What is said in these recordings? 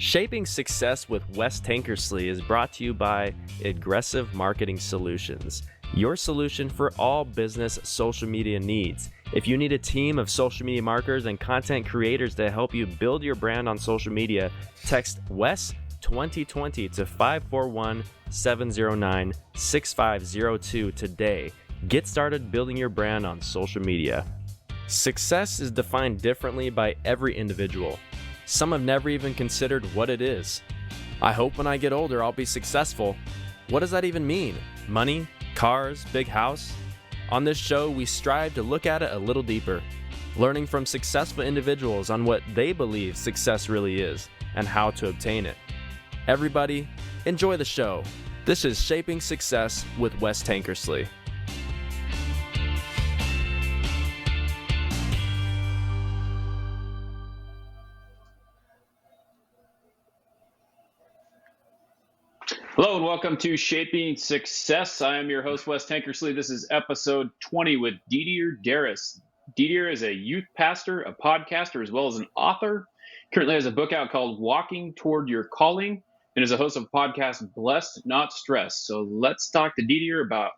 Shaping Success with Wes Tankersley is brought to you by Aggressive Marketing Solutions, your solution for all business social media needs. If you need a team of social media marketers and content creators to help you build your brand on social media, text WES 2020 to 541-709-6502 today. Get started building your brand on social media. Success is defined differently by every individual. Some have never even considered what it is. I hope when I get older I'll be successful. What does that even mean? Money? Cars? Big house? On this show, we strive to look at it a little deeper, learning from successful individuals on what they believe success really is and how to obtain it. Everybody, enjoy the show. This is Shaping Success with Wes Tankersley. Hello and welcome to Shaping Success. I am your host, Wes Tankersley. This is episode 20 with Didier Deras. Didier is a youth pastor, a podcaster, as well as an author. Currently has a book out called Walking Toward Your Calling and is a host of a podcast, Blessed Not Stressed. So let's talk to Didier about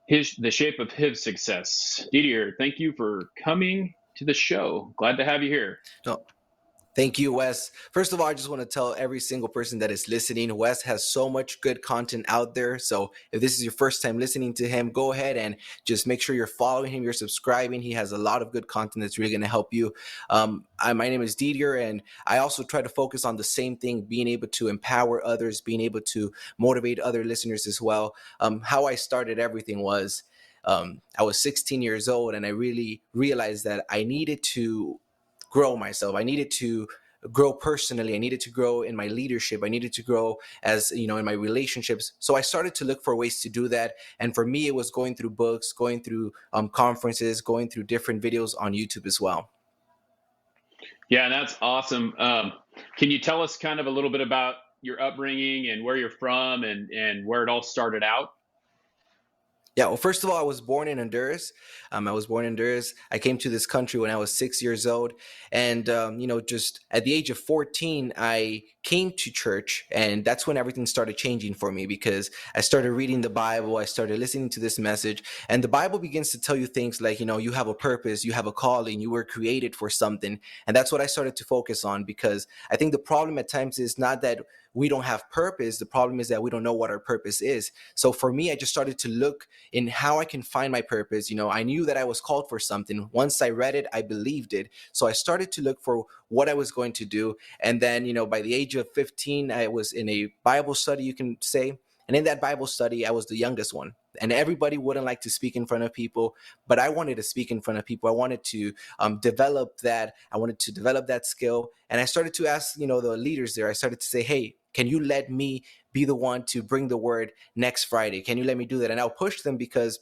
the shape of his success. Didier, thank you for coming to the show. Glad to have you here. Thank you, Wes. First of all, I just want to tell every single person that is listening, Wes has so much good content out there. So if this is your first time listening to him, go ahead and just make sure you're following him, you're subscribing. He has a lot of good content that's really going to help you. My name is Didier, and I also try to focus on the same thing, being able to empower others, being able to motivate other listeners as well. How I started everything was I was 16 years old, and I really realized that I needed to grow myself. I needed to grow personally. I needed to grow in my leadership. I needed to grow as, in my relationships. So I started to look for ways to do that. And for me, it was going through books, going through conferences, going through different videos on YouTube as well. Yeah, that's awesome. Can you tell us kind of a little bit about your upbringing and where you're from and where it all started out? Yeah, well, first of all, I was born in Honduras. I came to this country when I was 6 years old. And, just at the age of 14, I came to church. And that's when everything started changing for me, because I started reading the Bible. I started listening to this message. And the Bible begins to tell you things like, you have a purpose, you have a calling, you were created for something. And that's what I started to focus on, because I think the problem at times is not that we don't have purpose. The problem is that we don't know what our purpose is. So for me, I just started to look in how I can find my purpose. I knew that I was called for something. Once I read it, I believed it. So I started to look for what I was going to do. And then, by the age of 15, I was in a Bible study, you can say. And in that Bible study, I was the youngest one. And everybody wouldn't like to speak in front of people, but I wanted to speak in front of people. I wanted to develop that. I wanted to develop that skill. And I started to ask, the leaders there, I started to say, hey, can you let me be the one to bring the word next Friday? Can you let me do that? And I'll push them, because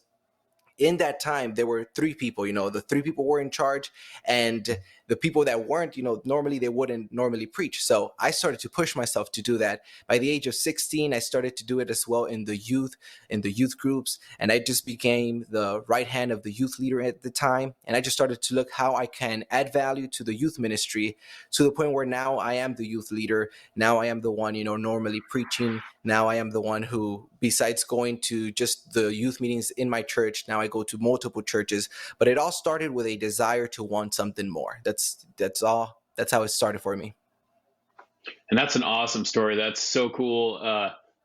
in that time, there were three people, the three people were in charge, and the people that weren't, normally they wouldn't normally preach. So I started to push myself to do that. By the age of 16, I started to do it as well in the youth groups. And I just became the right hand of the youth leader at the time. And I just started to look how I can add value to the youth ministry, to the point where now I am the youth leader. Now I am the one, normally preaching. Now I am the one who, besides going to just the youth meetings in my church, now I go to multiple churches. But it all started with a desire to want something more. That's all. That's how it started for me. And that's an awesome story. That's so cool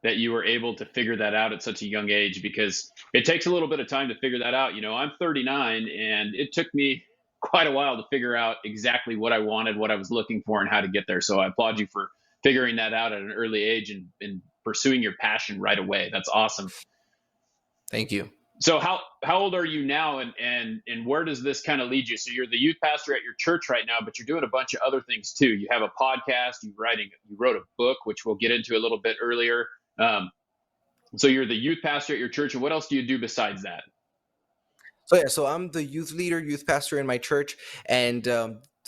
that you were able to figure that out at such a young age, because it takes a little bit of time to figure that out. I'm 39, and it took me quite a while to figure out exactly what I wanted, what I was looking for, and how to get there. So I applaud you for figuring that out at an early age and pursuing your passion right away. That's awesome. Thank you. So how old are you now, and where does this kind of lead you? So you're the youth pastor at your church right now, but you're doing a bunch of other things too. You have a podcast, you wrote a book, which we'll get into a little bit earlier. So you're the youth pastor at your church, and what else do you do besides that? So I'm the youth leader, youth pastor in my church, and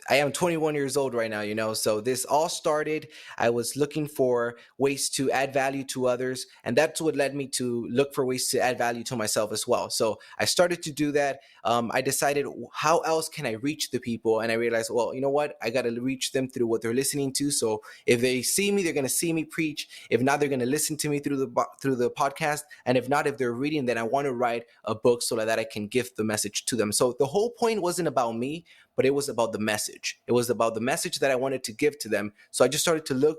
I am 21 years old right now. So this all started, I was looking for ways to add value to others, and that's what led me to look for ways to add value to myself as well. So I started to do that. I decided, how else can I reach the people? And I realized, well, you know what? I got to reach them through what they're listening to. So if they see me, they're going to see me preach. If not, they're going to listen to me through the podcast. And if not, if they're reading, then I want to write a book so that I can give the message to them. So the whole point wasn't about me, but it was about the message. It was about the message that I wanted to give to them. So I just started to look,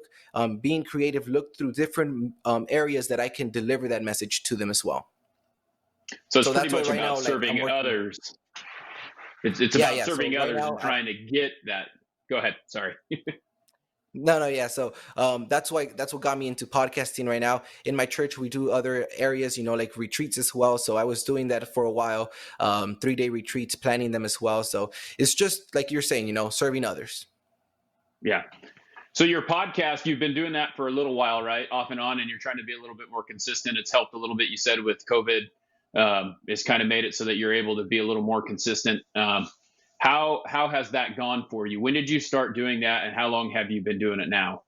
being creative, look through different areas that I can deliver that message to them as well. So it's pretty much about serving others. It's about serving others and trying to get that. Go ahead. Sorry. No, yeah. So that's what got me into podcasting right now. In my church, we do other areas, like retreats as well. So I was doing that for a while, 3-day retreats, planning them as well. So it's just like you're saying, serving others. Yeah. So your podcast, you've been doing that for a little while, right? Off and on, and you're trying to be a little bit more consistent. It's helped a little bit, you said, with COVID. It's kind of made it so that you're able to be a little more consistent. How has that gone for you? When did you start doing that, and how long have you been doing it now?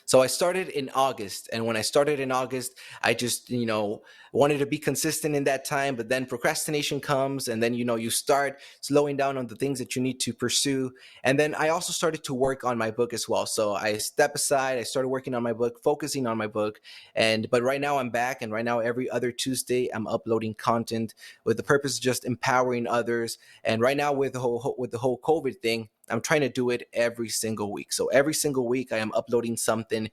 So I started in August, and when I started in August, I just, wanted to be consistent in that time, but then procrastination comes, and then, you start slowing down on the things that you need to pursue. And then I also started to work on my book as well. So I stepped aside, I started working on my book, focusing on my book. But right now I'm back, and right now every other Tuesday I'm uploading content with the purpose of just empowering others. And right now with the whole COVID thing, I'm trying to do it every single week. So every single week I am uploading something,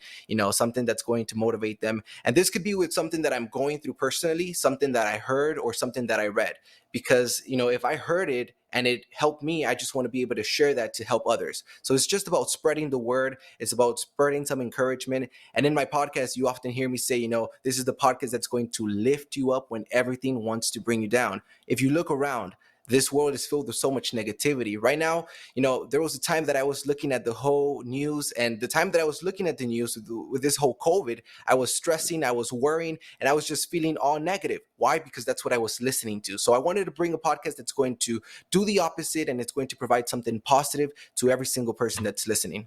something that's going to motivate them. And this could be with something that I'm going through personally, something that I heard or something that I read. Because, if I heard it and it helped me, I just want to be able to share that to help others. So it's just about spreading the word. It's about spreading some encouragement. And in my podcast, you often hear me say, this is the podcast that's going to lift you up when everything wants to bring you down. If you look around, this world is filled with so much negativity. Right now, there was a time that I was looking at the whole news, and the time that I was looking at the news with this whole COVID, I was stressing, I was worrying, and I was just feeling all negative. Why? Because that's what I was listening to. So I wanted to bring a podcast that's going to do the opposite, and it's going to provide something positive to every single person that's listening.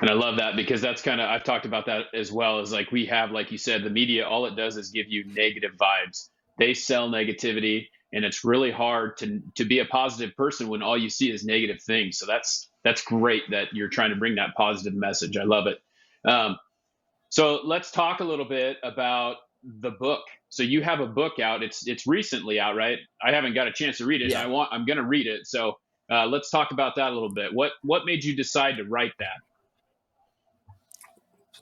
And I love that, because that's I've talked about that as well, as like we have, like you said, the media, all it does is give you negative vibes. They sell negativity. And it's really hard to be a positive person when all you see is negative things. So that's great that you're trying to bring that positive message. I love it. So let's talk a little bit about the book. So you have a book out. It's recently out, right? I haven't got a chance to read it. Yeah. I'm going to read it. So let's talk about that a little bit. What made you decide to write that?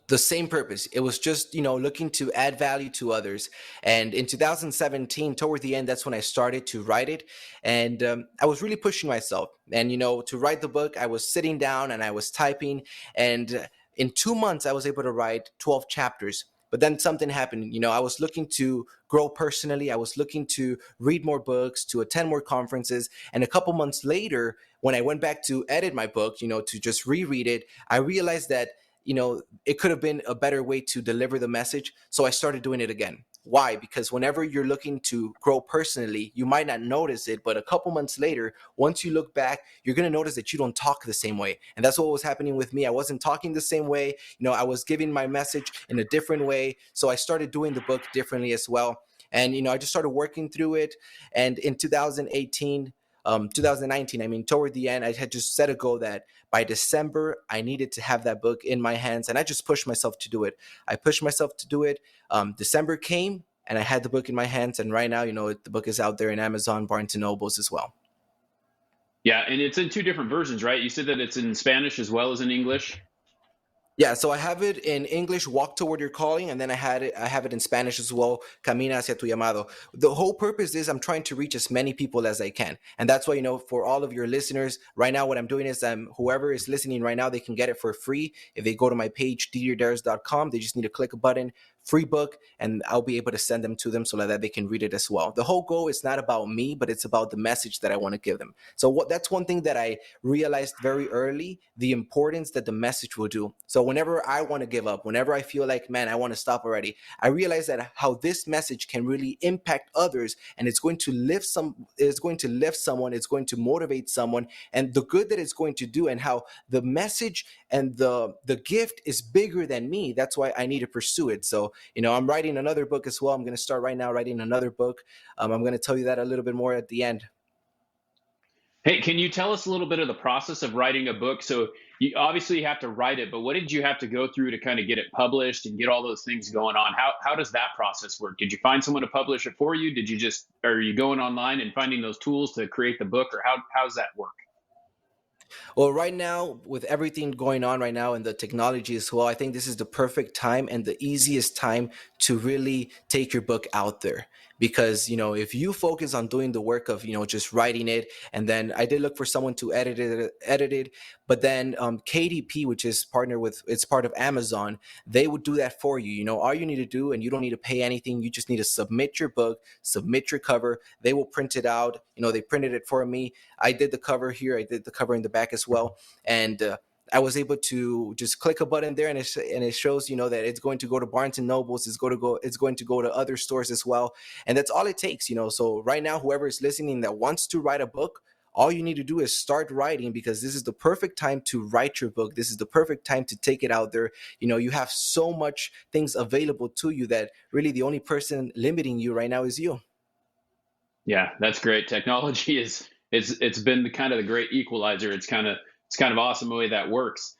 The same purpose. It was just, looking to add value to others. And in 2017, toward the end, that's when I started to write it. And I was really pushing myself. And, to write the book, I was sitting down and I was typing. And in 2 months, I was able to write 12 chapters. But then something happened. I was looking to grow personally. I was looking to read more books, to attend more conferences. And a couple months later, when I went back to edit my book, to just reread it, I realized that it could have been a better way to deliver the message. So I started doing it again. Why? Because whenever you're looking to grow personally, you might not notice it, but a couple months later, once you look back, you're going to notice that you don't talk the same way. And that's what was happening with me. I wasn't talking the same way. I was giving my message in a different way. So I started doing the book differently as well. And, I just started working through it. And in 2019, toward the end, I had just set a goal that by December, I needed to have that book in my hands. And I just pushed myself to do it. December came and I had the book in my hands. And right now, the book is out there in Amazon, Barnes & Nobles as well. Yeah. And it's in 2 different versions, right? You said that it's in Spanish as well as in English. Yeah, so I have it in English, Walk Toward Your Calling, and then I have it in Spanish as well, Camina hacia tu llamado. The whole purpose is I'm trying to reach as many people as I can. And that's why, for all of your listeners, right now what I'm doing is whoever is listening right now, they can get it for free. If they go to my page, didierderas.com, they just need to click a button, free book, and I'll be able to send them to them so that they can read it as well. The whole goal is not about me, but it's about the message that I want to give them. So that's one thing that I realized very early, the importance that the message will do. So whenever I want to give up, whenever I feel like, man, I want to stop already, I realize that how this message can really impact others, and it's going to lift someone, it's going to motivate someone, and the good that it's going to do, and how the message and the gift is bigger than me. That's why I need to pursue it. So, I'm writing another book as well. I'm going to start right now writing another book. I'm going to tell you that a little bit more at the end. Hey, can you tell us a little bit of the process of writing a book? So you obviously have to write it, but what did you have to go through to kind of get it published and get all those things going on? How does that process work? Did you find someone to publish it for you? Are you going online and finding those tools to create the book, or how does that work? Well, right now, with everything going on right now and the technology as well, I think this is the perfect time and the easiest time to really take your book out there. Because, if you focus on doing the work of, just writing it, and then I did look for someone to edit it, but then KDP, which is it's part of Amazon, they would do that for you. All you need to do, and you don't need to pay anything. You just need to submit your book, submit your cover. They will print it out. They printed it for me. I did the cover here. I did the cover in the back as well. And I was able to just click a button there, and it shows, that it's going to go to Barnes and Nobles. It's going to go to other stores as well. And that's all it takes, So right now, whoever is listening that wants to write a book, all you need to do is start writing, because this is the perfect time to write your book. This is the perfect time to take it out there. You have so much things available to you that really the only person limiting you right now is you. Yeah, that's great. Technology it's been kind of the great equalizer. It's kind of awesome the way that works.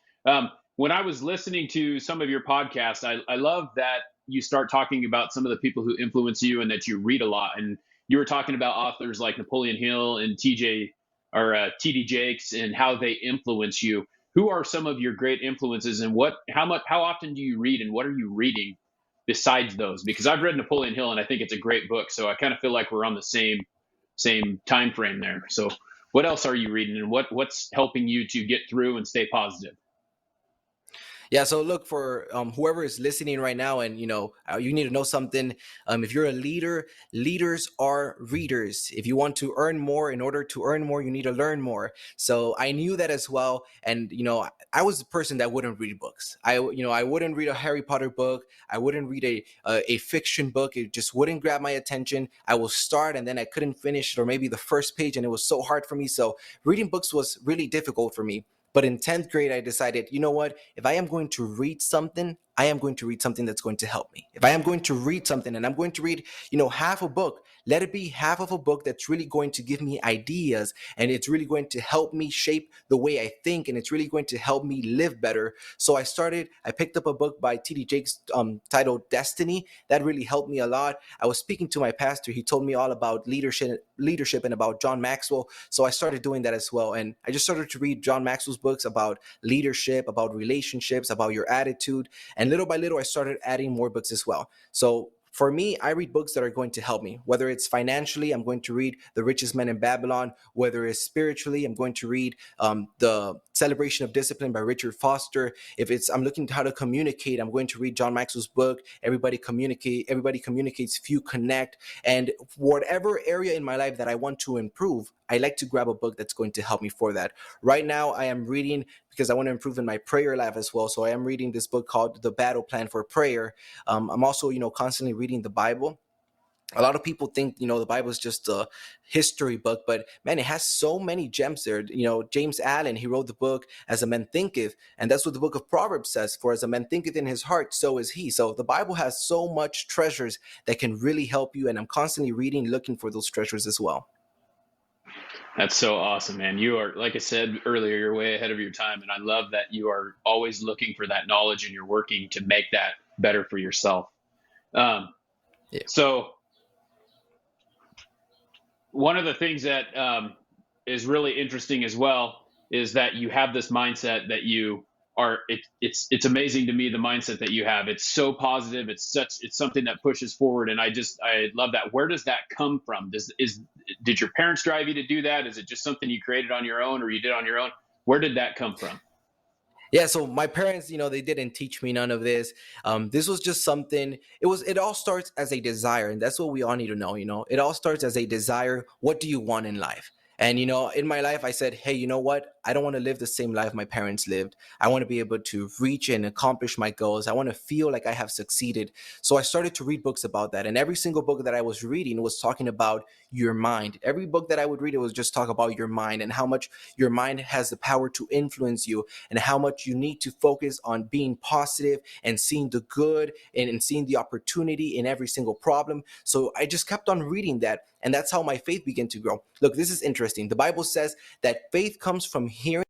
When I was listening to some of your podcasts, I love that you start talking about some of the people who influence you and that you read a lot. And you were talking about authors like Napoleon Hill and TD Jakes and how they influence you. Who are some of your great influences, and how often do you read, and what are you reading besides those? Because I've read Napoleon Hill and I think it's a great book. So I kind of feel like we're on the same time frame there. So what else are you reading, and what's helping you to get through and stay positive? Yeah, so look, for whoever is listening right now, and you need to know something. If you're a leader, leaders are readers. If you want to earn more, in order to earn more, you need to learn more. So I knew that as well, and I was the person that wouldn't read books. I wouldn't read a Harry Potter book. I wouldn't read a fiction book. It just wouldn't grab my attention. I will start, and then I couldn't finish, or maybe the first page, and it was so hard for me. So reading books was really difficult for me. But in 10th grade, I decided, you know what? If I am going to read something, I am going to read something that's going to help me. If I am going to read something, and I'm going to read, half a book, let it be half of a book that's really going to give me ideas, and it's really going to help me shape the way I think, and it's really going to help me live better. So I picked up a book by TD Jakes titled Destiny. That really helped me a lot. I was speaking to my pastor. He told me all about leadership and about John Maxwell. So I started doing that as well. And I just started to read John Maxwell's books about leadership, about relationships, about your attitude. And little by little, I started adding more books as well. So for me, I read books that are going to help me. Whether it's financially, I'm going to read The Richest Man in Babylon. Whether it's spiritually, I'm going to read The Celebration of Discipline by Richard Foster. If I'm looking at how to communicate, I'm going to read John Maxwell's book, Everybody Communicates, Few Connect. And whatever area in my life that I want to improve, I like to grab a book that's going to help me for that. Right now, I am reading, because I want to improve in my prayer life as well. So I am reading this book called The Battle Plan for Prayer. I'm also, constantly reading the Bible. A lot of people think, the Bible is just a history book, but man, it has so many gems there. James Allen, he wrote the book As a Man Thinketh, and that's what the book of Proverbs says, for as a man thinketh in his heart, so is he. So the Bible has so much treasures that can really help you, and I'm constantly reading, looking for those treasures as well. That's so awesome, man. You are, like I said earlier, you're way ahead of your time. And I love that you are always looking for that knowledge, and you're working to make that better for yourself. Yeah. So one of the things that is really interesting as well is that you have this mindset that you are, it's amazing to me, the mindset that you have. It's so positive. It's something that pushes forward. And I love that. Where does that come from? Did your parents drive you to do that? Is it just something you created on your own, or you did on your own? Where did that come from? Yeah, so my parents, they didn't teach me none of this. This was just something. It all starts as a desire, and that's what we all need to know. It all starts as a desire. What do you want in life? And in my life, I said, hey, you know what? I don't want to live the same life my parents lived. I want to be able to reach and accomplish my goals. I want to feel like I have succeeded. So I started to read books about that, and every single book that I was reading was talking about your mind. Every book that I would read, it was just talk about your mind and how much your mind has the power to influence you, and how much you need to focus on being positive and seeing the good, and seeing the opportunity in every single problem. So I just kept on reading that. And that's how my faith began to grow. Look, this is interesting. The Bible says that faith comes from hearing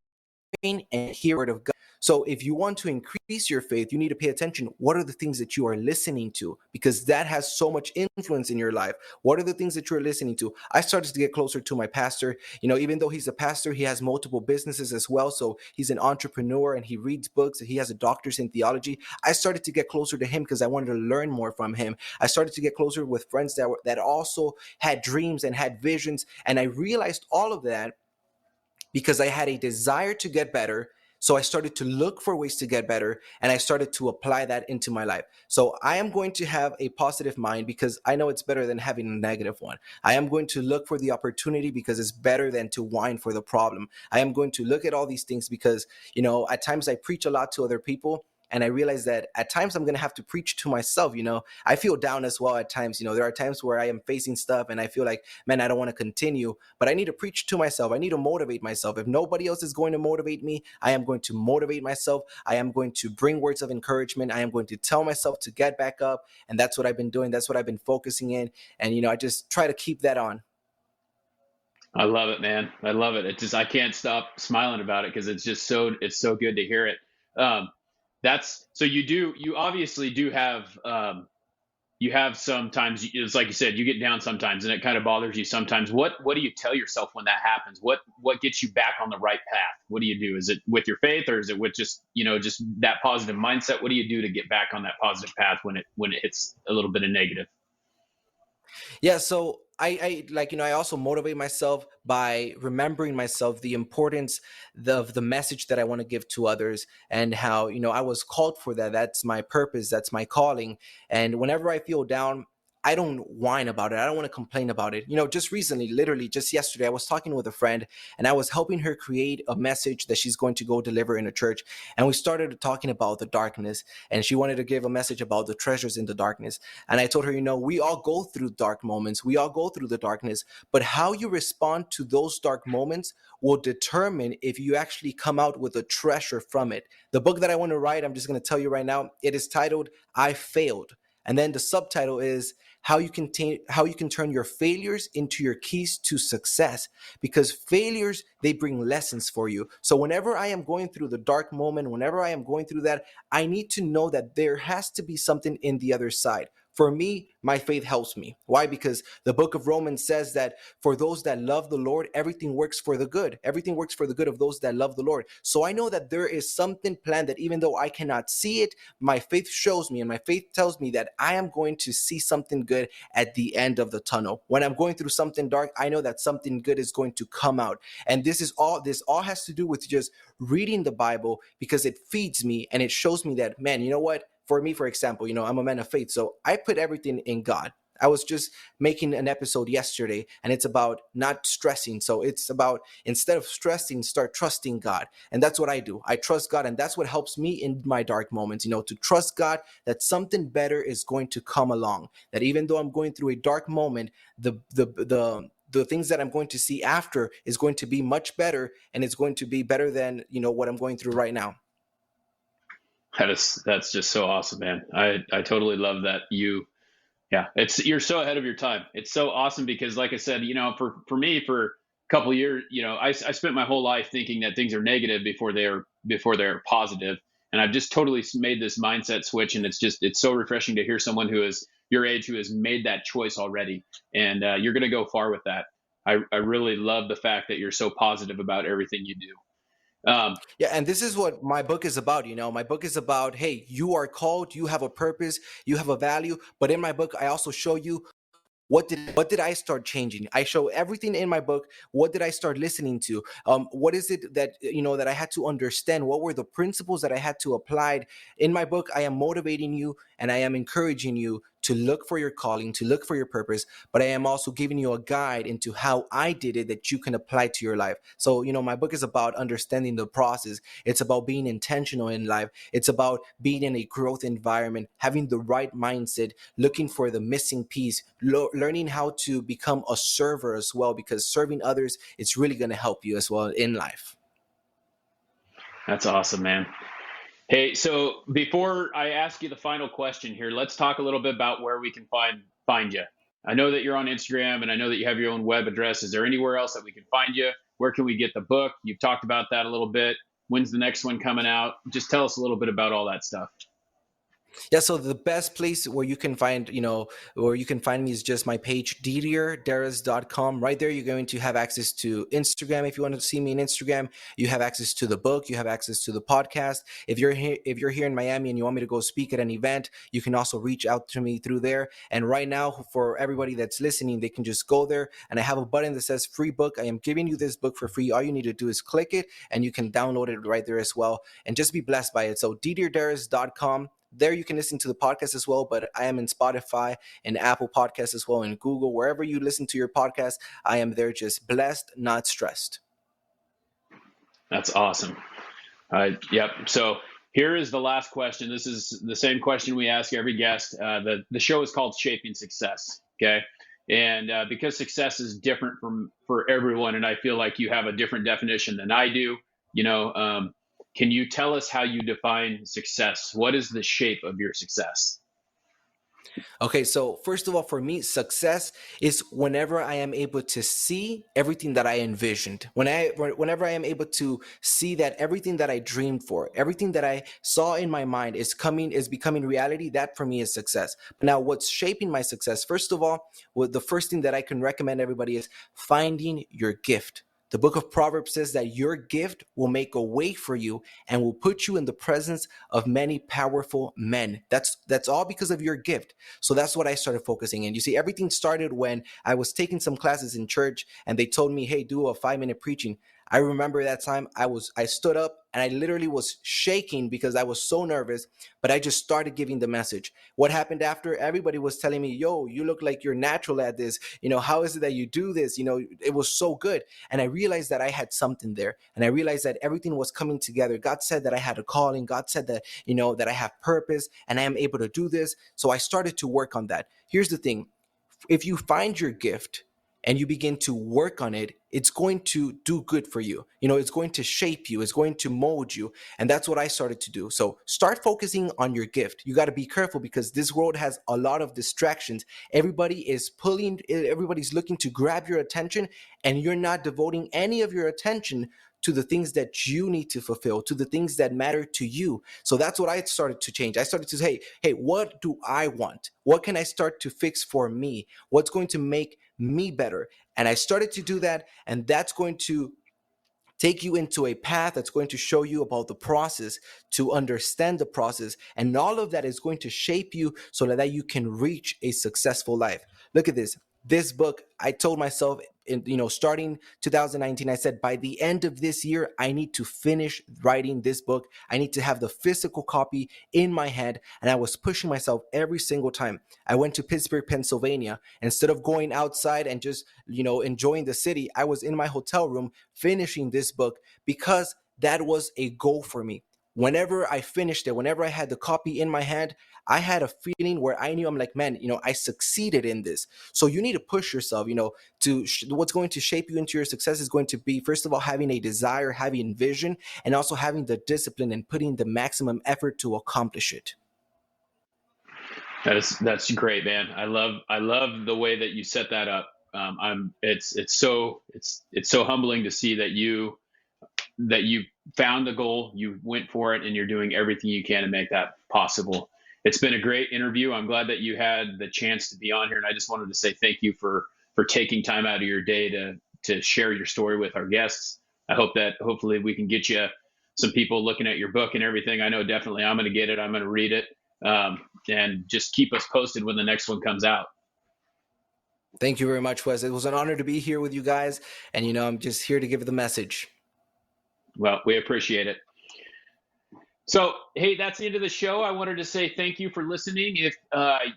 and hear the word of God. So if you want to increase your faith, you need to pay attention. What are the things that you are listening to? Because that has so much influence in your life. What are the things that you're listening to? I started to get closer to my pastor. Even though he's a pastor, he has multiple businesses as well. So he's an entrepreneur and he reads books and he has a doctorate in theology. I started to get closer to him because I wanted to learn more from him. I started to get closer with friends that also had dreams and had visions. And I realized all of that because I had a desire to get better. So I started to look for ways to get better, and I started to apply that into my life. So I am going to have a positive mind because I know it's better than having a negative one. I am going to look for the opportunity because it's better than to whine for the problem. I am going to look at all these things because, at times I preach a lot to other people. And I realize that at times I'm going to have to preach to myself. I feel down as well at times. There are times where I am facing stuff and I feel like, man, I don't want to continue, but I need to preach to myself. I need to motivate myself. If nobody else is going to motivate me, I am going to motivate myself. I am going to bring words of encouragement. I am going to tell myself to get back up. And that's what I've been doing. That's what I've been focusing in. And, I just try to keep that on. I love it, man. I love it. I can't stop smiling about it because it's so good to hear it. Um, that's so you obviously do have, you have sometimes, it's like you said, you get down sometimes and it kind of bothers you sometimes. What do you tell yourself when that happens? What gets you back on the right path? What do you do? Is it with your faith, or is it with just that positive mindset? What do you do to get back on that positive path when it hits a little bit of negative? Yeah, so I like, I also motivate myself by remembering myself the importance of the message that I want to give to others, and how, I was called for that. That's my purpose, that's my calling. And whenever I feel down, I don't whine about it. I don't want to complain about it. Just recently, literally just yesterday, I was talking with a friend and I was helping her create a message that she's going to go deliver in a church. And we started talking about the darkness, and she wanted to give a message about the treasures in the darkness. And I told her, we all go through dark moments. We all go through the darkness, but how you respond to those dark moments will determine if you actually come out with a treasure from it. The book that I want to write, I'm just going to tell you right now, it is titled I Failed. And then the subtitle is how you can turn your failures into your keys to success, because failures, they bring lessons for you. So whenever I am going through the dark moment, whenever I am going through that, I need to know that there has to be something in the other side. For me, my faith helps me. Why? Because the book of Romans says that for those that love the Lord, everything works for the good. Everything works for the good of those that love the Lord. So I know that there is something planned, that even though I cannot see it, my faith shows me, and my faith tells me that I am going to see something good at the end of the tunnel. When I'm going through something dark, I know that something good is going to come out. And this all has to do with just reading the Bible, because it feeds me and it shows me that, man, you know what? For me, for example, I'm a man of faith. So I put everything in God. I was just making an episode yesterday, and it's about not stressing. So it's about, instead of stressing, start trusting God. And that's what I do. I trust God. And that's what helps me in my dark moments, to trust God that something better is going to come along. That even though I'm going through a dark moment, the things that I'm going to see after is going to be much better, and it's going to be better than, what I'm going through right now. That's just so awesome, man. I totally love that yeah, you're so ahead of your time. It's so awesome because, like I said, for me, for a couple of years, I spent my whole life thinking that things are negative before they're positive, and I've just totally made this mindset switch, and it's so refreshing to hear someone who is your age who has made that choice already, and you're going to go far with that. I really love the fact that you're so positive about everything you do. Yeah, and this is what my book is about. My book is about, hey, you are called, you have a purpose, you have a value. But in my book, I also show you what did I start changing? I show everything in my book. What did I start listening to? What is it that that I had to understand? What were the principles that I had to apply? In my book, I am motivating you and I am encouraging you to look for your calling, to look for your purpose, but I am also giving you a guide into how I did it that you can apply to your life. So, my book is about understanding the process. It's about being intentional in life. It's about being in a growth environment, having the right mindset, looking for the missing piece, learning how to become a server as well, because serving others is really going to help you as well in life. That's awesome, man. Hey, so before I ask you the final question here, let's talk a little bit about where we can find you. I know that you're on Instagram and I know that you have your own web address. Is there anywhere else that we can find you? Where can we get the book? You've talked about that a little bit. When's the next one coming out? Just tell us a little bit about all that stuff. Yeah, so the best place where you can find, me is just my page, Deras.com. Right there, you're going to have access to Instagram. If you want to see me on Instagram, you have access to the book, you have access to the podcast. If you're here in Miami and you want me to go speak at an event, you can also reach out to me through there. And right now, for everybody that's listening, they can just go there and I have a button that says free book. I am giving you this book for free. All you need to do is click it and you can download it right there as well and just be blessed by it. So Didierderas.com. There you can listen to the podcast as well, but I am in Spotify and Apple Podcasts as well, and Google. Wherever you listen to your podcast, I am there, just blessed, not stressed. That's awesome. Yep. So here is the last question. This is the same question we ask every guest. The show is called Shaping Success. Okay. And because success is different for everyone, and I feel like you have a different definition than I do, can you tell us how you define success? What is the shape of your success? Okay, so first of all, for me, success is whenever I am able to see everything that I envisioned. Whenever I am able to see that everything that I dreamed for, everything that I saw in my mind is becoming reality, that for me is success. But now what's shaping my success? First of all, the first thing that I can recommend everybody is finding your gift. The book of Proverbs says that your gift will make a way for you and will put you in the presence of many powerful men. That's all because of your gift. So that's what I started focusing in. You see, everything started when I was taking some classes in church and they told me, hey, do a 5-minute preaching. I remember that time I stood up and I literally was shaking because I was so nervous, but I just started giving the message. What happened after? Everybody was telling me, yo, you look like you're natural at this. How is it that you do this? It was so good. And I realized that I had something there. And I realized that everything was coming together. God said that I had a calling. God said that, that I have purpose and I am able to do this. So I started to work on that. Here's the thing. If you find your gift and you begin to work on it, it's going to do good for you. It's going to shape you. It's going to mold you. And that's what I started to do. So start focusing on your gift. You got to be careful because this world has a lot of distractions. Everybody's looking to grab your attention and you're not devoting any of your attention to the things that you need to fulfill, to the things that matter to you. So that's what I started to change. I started to say, hey, what do I want? What can I start to fix for me? What's going to make me better? And I started to do that. And that's going to take you into a path that's going to show you about the process, to understand the process. And all of that is going to shape you so that you can reach a successful life. Look at this. This book, I told myself, starting 2019, I said, by the end of this year, I need to finish writing this book. I need to have the physical copy in my head. And I was pushing myself every single time. I went to Pittsburgh, Pennsylvania. Instead of going outside and just, enjoying the city, I was in my hotel room finishing this book because that was a goal for me. Whenever I finished it, whenever I had the copy in my hand, I had a feeling where I knew I'm like, man, I succeeded in this. So you need to push yourself, what's going to shape you into your success is going to be, first of all, having a desire, having vision, and also having the discipline and putting the maximum effort to accomplish it. That's great, man. I love the way that you set that up. It's so humbling to see that you found the goal, you went for it, and you're doing everything you can to make that possible. It's been a great interview. I'm glad that you had the chance to be on here, and I just wanted to say thank you for taking time out of your day to share your story with our guests. I hope that hopefully we can get you some people looking at your book and everything. I know definitely I'm going to get it. I'm going to read it, and just keep us posted when the next one comes out. Thank you very much, Wes. It was an honor to be here with you guys. And, I'm just here to give the message. Well, we appreciate it. So, hey, that's the end of the show. I wanted to say thank you for listening. If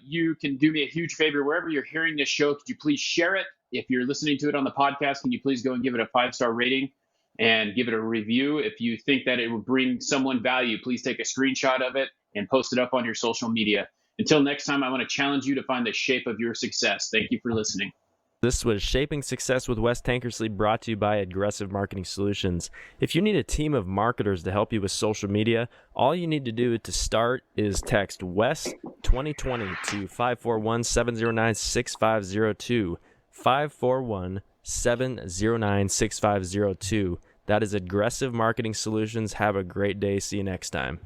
you can do me a huge favor, wherever you're hearing this show, could you please share it? If you're listening to it on the podcast, can you please go and give it a 5-star rating and give it a review? If you think that it will bring someone value, please take a screenshot of it and post it up on your social media. Until next time, I want to challenge you to find the shape of your success. Thank you for listening. This was Shaping Success with Wes Tankersley, brought to you by Aggressive Marketing Solutions. If you need a team of marketers to help you with social media, all you need to do to start is text Wes 2020 to 541-709-6502. 541-709-6502. That is Aggressive Marketing Solutions. Have a great day. See you next time.